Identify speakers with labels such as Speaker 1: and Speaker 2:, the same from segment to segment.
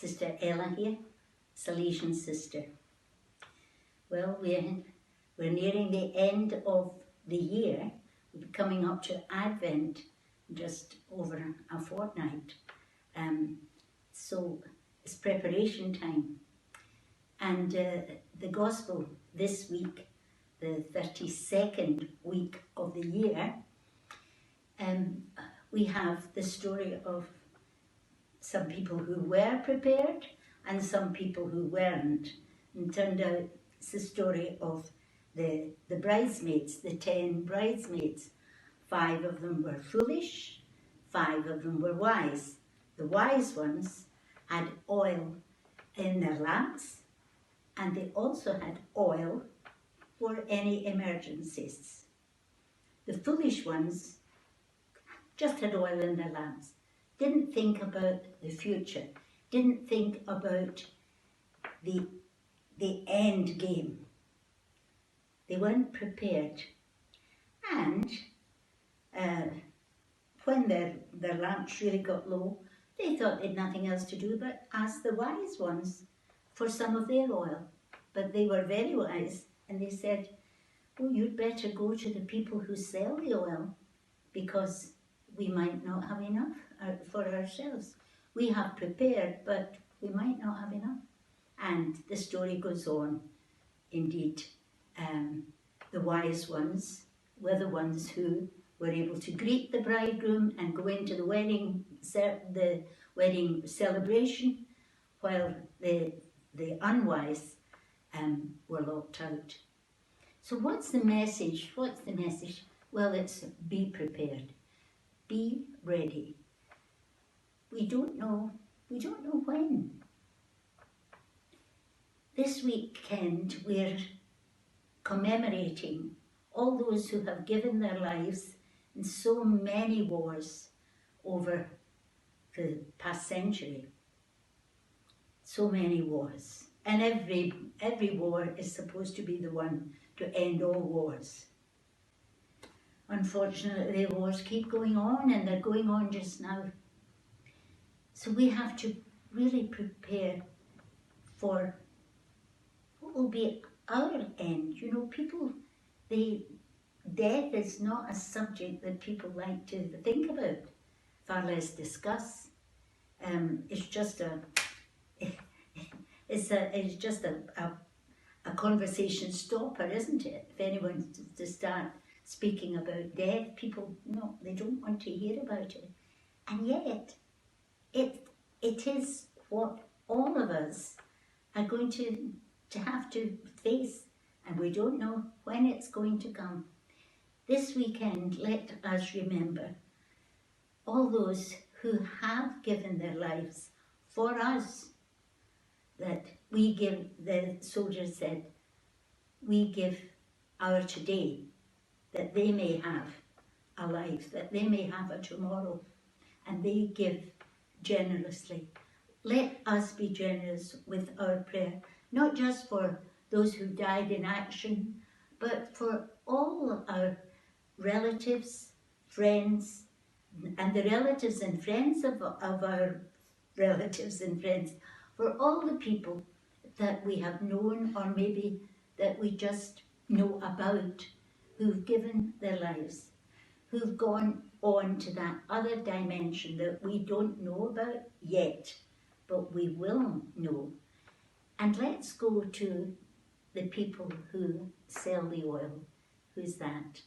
Speaker 1: Sister Ella here, Salesian sister. Well, we're nearing the end of the year. We're coming up to Advent, just over a fortnight. So it's preparation time. And the Gospel this week, the 32nd week of the year, we have the story of some people who were prepared and some people who weren't. And turned out it's the story of the bridesmaids, the 10 bridesmaids. 5 of them were foolish, 5 of them were wise. The wise ones had oil in their lamps, and they also had oil for any emergencies. The foolish ones just had oil in their lamps, didn't think about the future, didn't think about the end game. They weren't prepared. And when their lamps really got low, they thought they'd nothing else to do but ask the wise ones for some of their oil. But they were very wise, and they said, "Oh, you'd better go to the people who sell the oil, because we might not have enough for ourselves. We have prepared, but we might not have enough." And the story goes on. Indeed, the wise ones were the ones who were able to greet the bridegroom and go into the wedding celebration, while the unwise were locked out. So what's the message? What's the message? Well, it's be prepared. Be ready. We don't know when. This weekend we're commemorating all those who have given their lives in so many wars over the past century. So many wars. And every war is supposed to be the one to end all wars. Unfortunately, the wars keep going on, and they're going on just now. So we have to really prepare for what will be our end. You know, death is not a subject that people like to think about, far less discuss. It's just a conversation stopper, isn't it? If anyone to start speaking about death, people, no, they don't want to hear about it. And yet, it is what all of us are going to have to face, and we don't know when it's going to come. This weekend, let us remember all those who have given their lives for us, that we give, the soldiers said, we give our today, that they may have a life, that they may have a tomorrow, and they give generously. Let us be generous with our prayer, not just for those who died in action, but for all our relatives, friends, and the relatives and friends of our relatives and friends, for all the people that we have known, or maybe that we just know about, who've given their lives, who've gone on to that other dimension that we don't know about yet, but we will know. And let's go to the people who sell the oil. Who's that?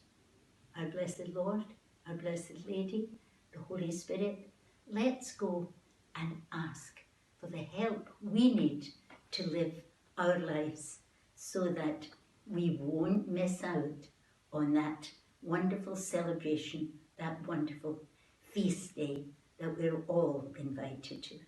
Speaker 1: Our blessed Lord, our blessed Lady, the Holy Spirit. Let's go and ask for the help we need to live our lives, so that we won't miss out on that wonderful celebration, that wonderful feast day that we're all invited to.